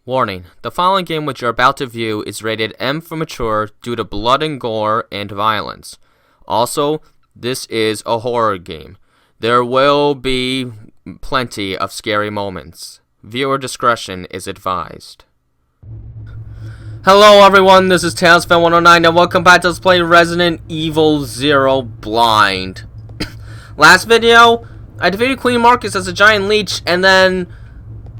Warning, the following game which you're about to view is rated M for mature due to blood and gore and violence. Also, this is a horror game. There will be plenty of scary moments. Viewer discretion is advised. Hello everyone, this is TailsFan109 and welcome back to Let's Play Resident Evil 0 Blind. Last video, I defeated Queen Marcus as a giant leech and then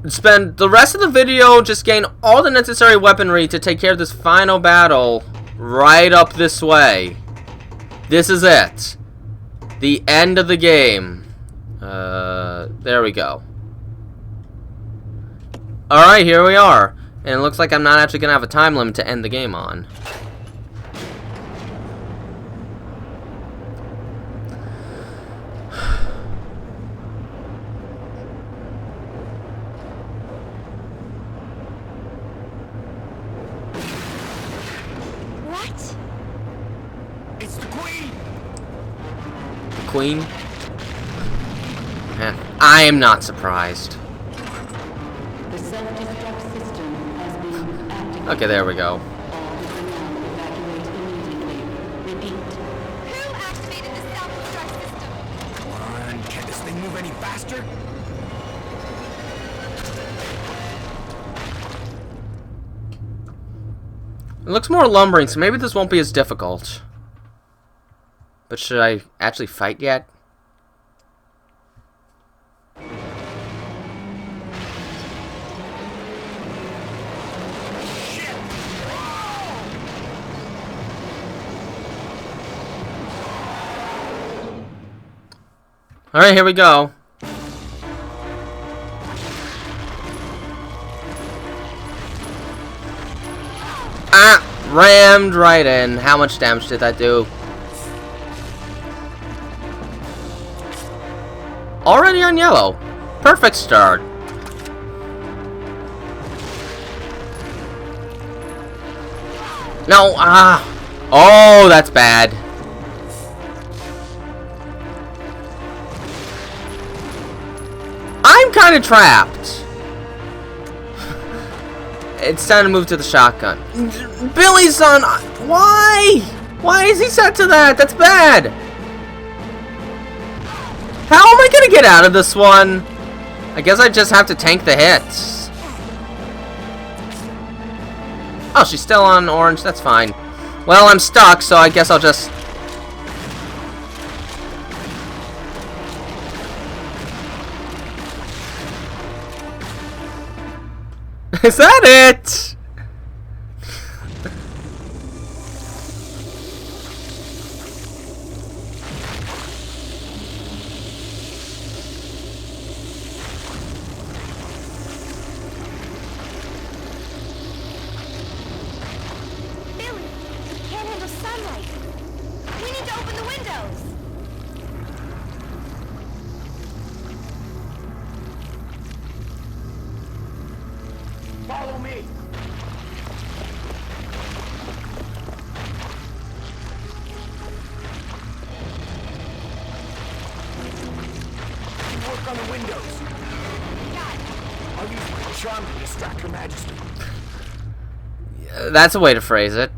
spend the rest of the video just gain all the necessary weaponry to take care of this final battle right up this way. This is it. The end of the game. There we go. Alright, here we are. And it looks like I'm not actually going to have a time limit to end the game on. What? It's the Queen! The Queen? I am not surprised. The self-destruct system has been activated. Okay, there we go. Evacuate immediately. Repeat. Who activated the self-destruct system? Come on, can't this thing move any faster? It looks more lumbering, so maybe this won't be as difficult. But should I actually fight yet? Alright, here we go. Ah! Rammed right in. How much damage did that do? Already on yellow. Perfect start. No, oh, that's bad. I'm kind of trapped. It's time to move to the shotgun. Billy's son, why? Why is he set to that? That's bad. How am I gonna get out of this one? I guess I just have to tank the hits. Oh, she's still on orange. That's fine. Well, I'm stuck, so I guess I'll just... Is that it? Billy, we can't handle sunlight. We need to open the windows. Follow me! Work on the windows. Got it. I'll use my charm to distract Her Majesty. That's a way to phrase it.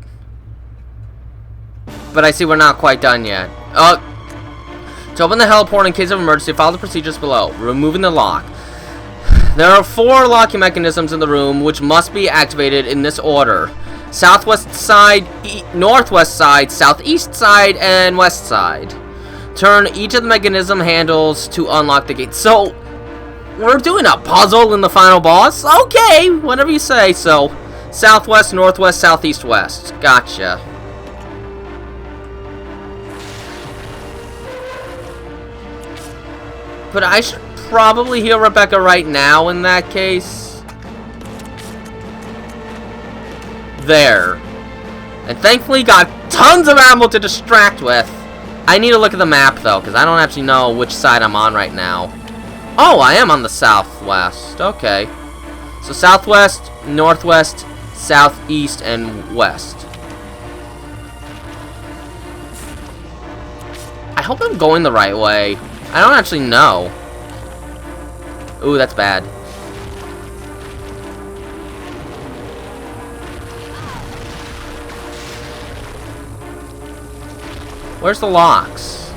But I see we're not quite done yet. To open the heliport in case of emergency, follow the procedures below. Removing the lock. There are 4 locking mechanisms in the room, which must be activated in this order. Southwest side, northwest side, southeast side, and west side. Turn each of the mechanism handles to unlock the gate. So, we're doing a puzzle in the final boss? Okay, whatever you say. So, southwest, northwest, southeast, west. Gotcha. But I should probably heal Rebecca right now in that case. There. And thankfully got tons of ammo to distract with. I need to look at the map though, because I don't actually know which side I'm on right now. Oh, I am on the southwest. Okay. So southwest, northwest, southeast, and west. I hope I'm going the right way. I don't actually know. Ooh, that's bad. Where's the locks?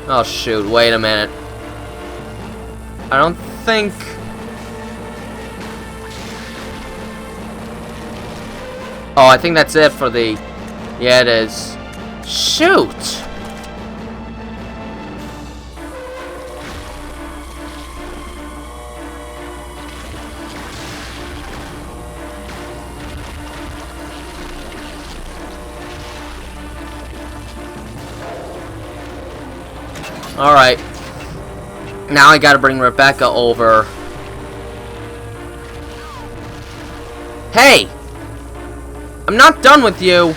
Oh shoot, wait a minute. I don't think... Oh, I think that's it for the... Yeah, it is. Shoot! Alright. Now I gotta bring Rebecca over. Hey! I'm not done with you!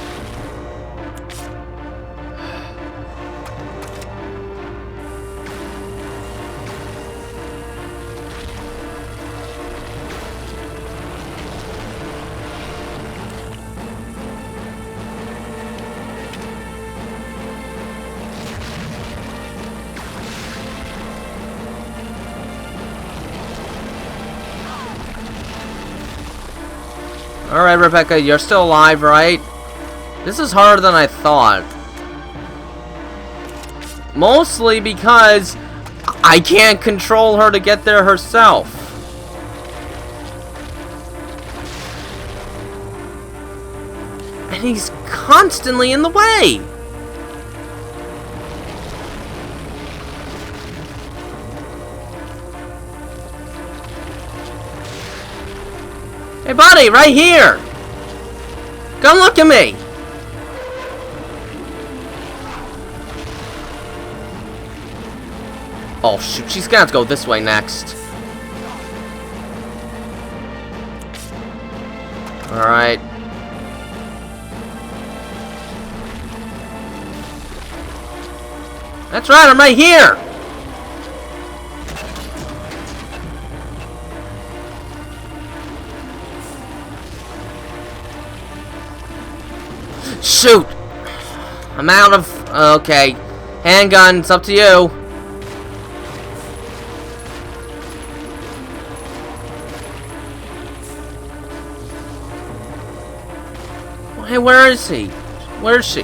Alright, Rebecca, you're still alive, right? This is harder than I thought. Mostly because I can't control her to get there herself. And he's constantly in the way. Hey buddy, right here! Come look at me! Oh shoot, she's gonna have to go this way next. Alright. That's right, I'm right here! Shoot! I'm out of... Okay. Handgun, it's up to you. Hey, where is he? Where is she?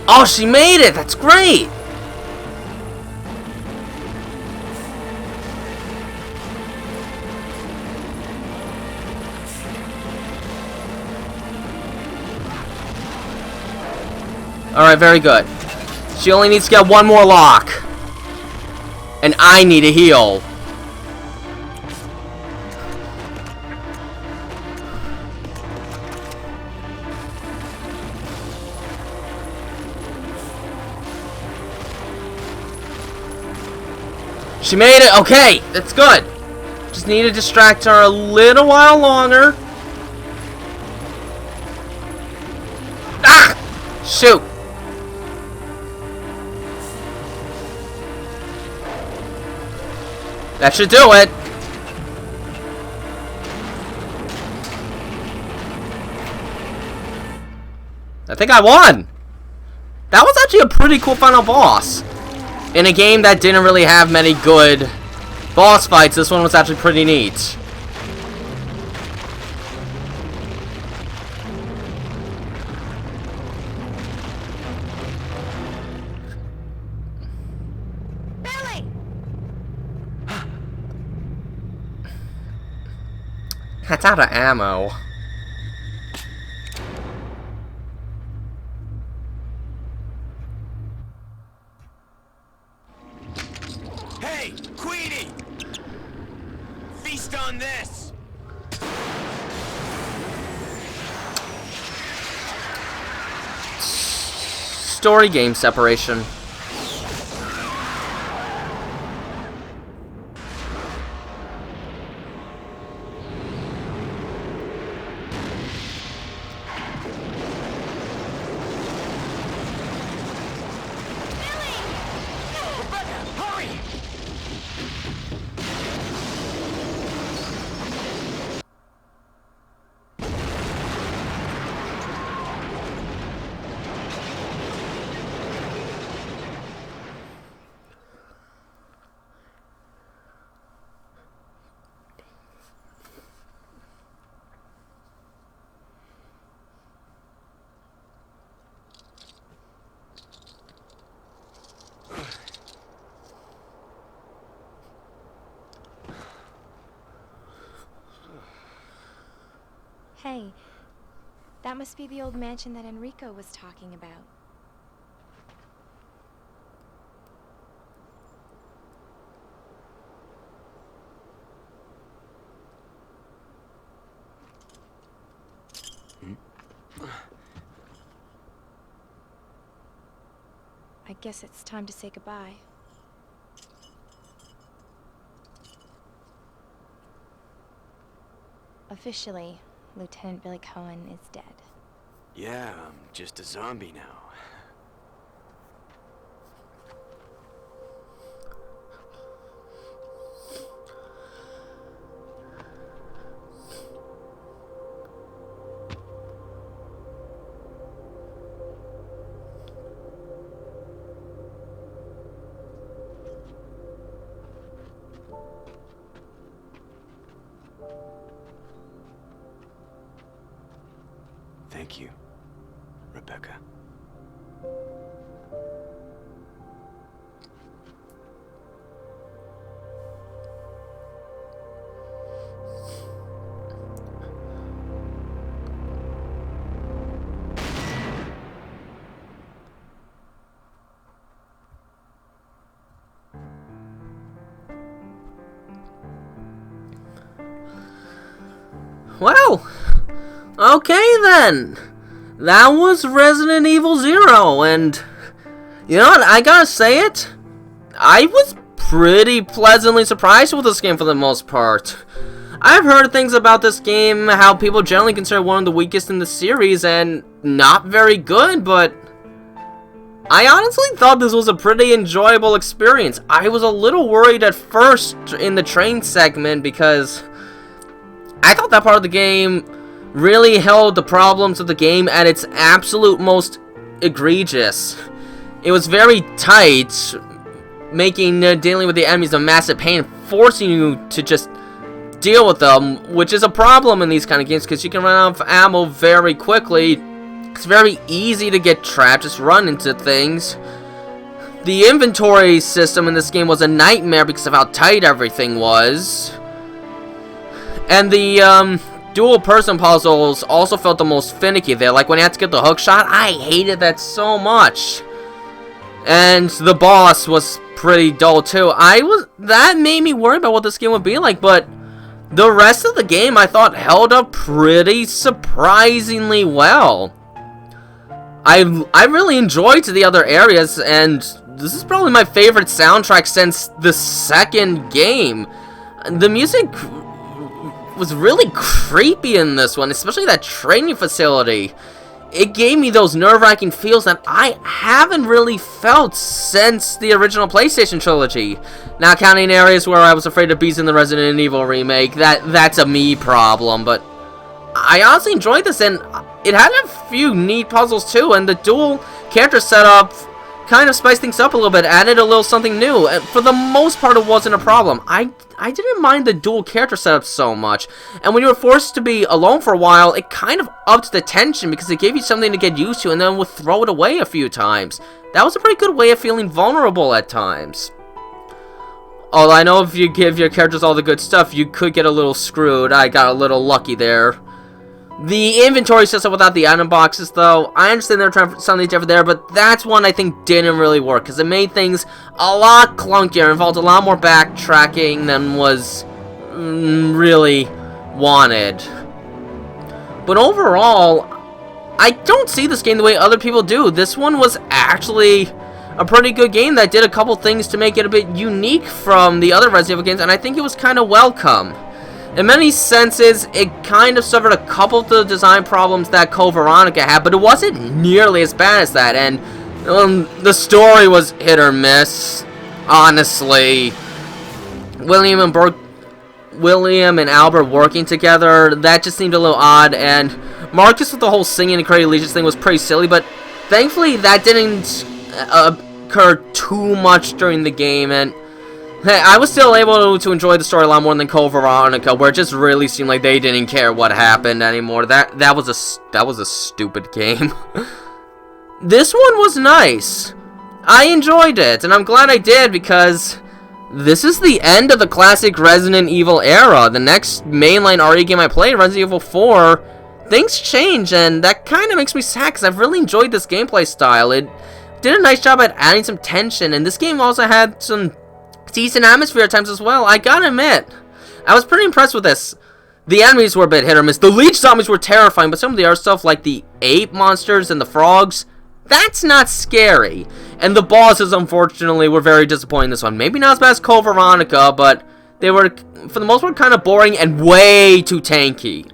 Oh, she made it! That's great! Alright, very good. She only needs to get one more lock. And I need a heal. She made it! Okay, that's good. Just need to distract her a little while longer. Ah! Shoot! That should do it. I think I won. That was actually a pretty cool final boss. In a game that didn't really have many good boss fights, this one was actually pretty neat. That's out of ammo. Hey, Queenie! Feast on this! Story game separation. Hey, that must be the old mansion that Enrico was talking about. I guess it's time to say goodbye. Officially, Lieutenant Billy Cohen is dead. Yeah, I'm just a zombie now. Thank you, Rebecca. Well, okay then. That was Resident Evil 0, and you know what, I gotta say it, I was pretty pleasantly surprised with this game for the most part. I've heard things about this game, how people generally consider it one of the weakest in the series, and not very good, but I honestly thought this was a pretty enjoyable experience. I was a little worried at first in the train segment, because I thought that part of the game really held the problems of the game at its absolute most egregious. It was very tight, making dealing with the enemies a massive pain, forcing you to just deal with them, which is a problem in these kind of games because you can run out of ammo very quickly. It's very easy to get trapped, just run into things. The inventory system in this game was a nightmare because of how tight everything was. And the dual person puzzles also felt the most finicky there. Like when you had to get the hook shot, I hated that so much. And the boss was pretty dull too. That made me worry about what this game would be like, but the rest of the game I thought held up pretty surprisingly well. I really enjoyed the other areas, and this is probably my favorite soundtrack since the second game. The music was really creepy in this one, especially that training facility. It gave me those nerve-wracking feels that I haven't really felt since the original PlayStation trilogy. Not counting areas where I was afraid of bees in the Resident Evil remake. That's a me problem, but I honestly enjoyed this, and it had a few neat puzzles too, and the dual character setup kind of spiced things up a little bit, added a little something new, and for the most part it wasn't a problem. I didn't mind the dual character setup so much, and when you were forced to be alone for a while, it kind of upped the tension because it gave you something to get used to and then would throw it away a few times. That was a pretty good way of feeling vulnerable at times. Although I know if you give your characters all the good stuff, you could get a little screwed. I got a little lucky there. The inventory system without the item boxes, though, I understand they're trying something different there, but that's one I think didn't really work, because it made things a lot clunkier, involved a lot more backtracking than was really wanted. But overall, I don't see this game the way other people do. This one was actually a pretty good game that did a couple things to make it a bit unique from the other Resident Evil games, and I think it was kind of welcome. In many senses, it kind of suffered a couple of the design problems that Code Veronica had, but it wasn't nearly as bad as that, and the story was hit or miss, honestly. William and Albert working together, that just seemed a little odd, and Marcus with the whole singing and creating legions thing was pretty silly, but thankfully that didn't occur too much during the game, and hey, I was still able to enjoy the story a lot more than Code Veronica, where it just really seemed like they didn't care what happened anymore. That was a stupid game. This one was nice. I enjoyed it, and I'm glad I did, because this is the end of the classic Resident Evil era. The next mainline RE game I played, Resident Evil 4, things change, and that kind of makes me sad because I've really enjoyed this gameplay style. It did a nice job at adding some tension, and this game also had some decent atmosphere at times as well. I gotta admit, I was pretty impressed with this. The enemies were a bit hit or miss. The Leech zombies were terrifying, but some of the other stuff, like the ape monsters and the frogs, that's not scary. And the bosses, unfortunately, were very disappointing in this one. Maybe not as bad as Code Veronica, but they were, for the most part, kind of boring and way too tanky.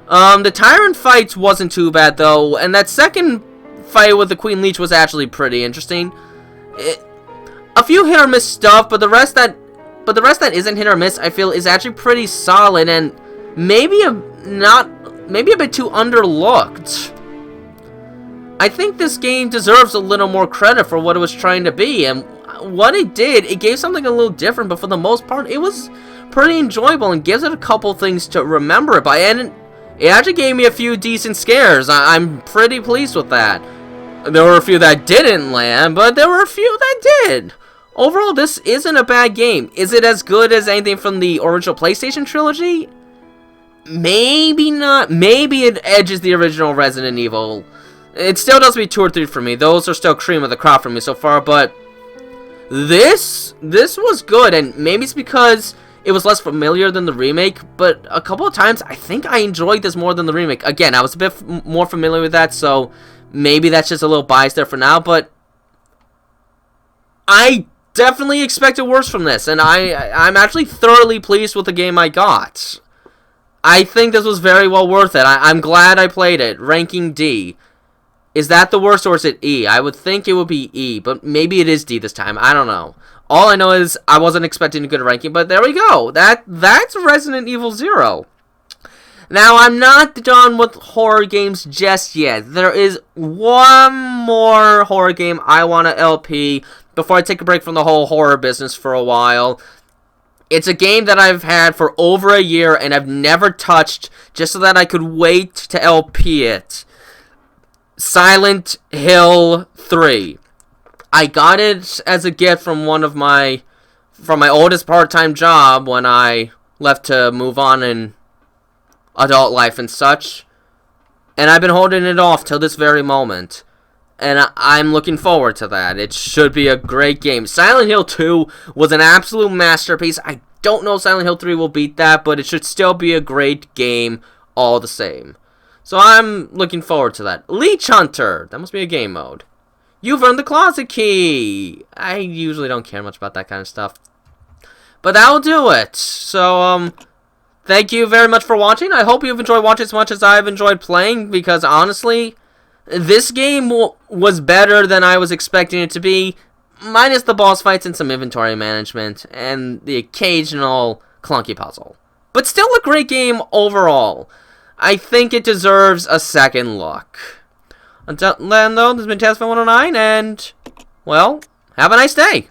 The Tyrant fights wasn't too bad, though, and that second fight with the Queen Leech was actually pretty interesting. A few hit or miss stuff, but the rest that isn't hit or miss, I feel, is actually pretty solid and maybe a bit too underlooked. I think this game deserves a little more credit for what it was trying to be, and what it did, it gave something a little different, but for the most part, it was pretty enjoyable and gives it a couple things to remember it by, and it actually gave me a few decent scares. I'm pretty pleased with that. There were a few that didn't land, but there were a few that did. Overall, this isn't a bad game. Is it as good as anything from the original PlayStation trilogy? Maybe not. Maybe it edges the original Resident Evil. It still does be 2 or 3 for me. Those are still cream of the crop for me so far, but this was good, and maybe it's because it was less familiar than the remake, but a couple of times I think I enjoyed this more than the remake. Again, I was a bit more familiar with that, so maybe that's just a little bias there for now, but I definitely expected worse from this, and I'm actually thoroughly pleased with the game I got. I think this was very well worth it. I'm glad I played it. Ranking D. Is that the worst, or is it E? I would think it would be E, but maybe it is D this time. I don't know. All I know is I wasn't expecting a good ranking, but there we go. That's Resident Evil 0. Now, I'm not done with horror games just yet. There is one more horror game I want to LP before I take a break from the whole horror business for a while. It's a game that I've had for over a year and I've never touched just so that I could wait to LP it. Silent Hill 3. I got it as a gift from my oldest part-time job when I left to move on in adult life and such. And I've been holding it off till this very moment. And I'm looking forward to that. It should be a great game. Silent Hill 2 was an absolute masterpiece. I don't know if Silent Hill 3 will beat that, but it should still be a great game all the same. So I'm looking forward to that. Leech Hunter. That must be a game mode. You've earned the closet key. I usually don't care much about that kind of stuff. But that'll do it. So, thank you very much for watching. I hope you've enjoyed watching as much as I've enjoyed playing, because honestly, this game was better than I was expecting it to be, minus the boss fights and some inventory management, and the occasional clunky puzzle. But still a great game overall. I think it deserves a second look. Until then, though, this has been Tasman109, and, well, have a nice day.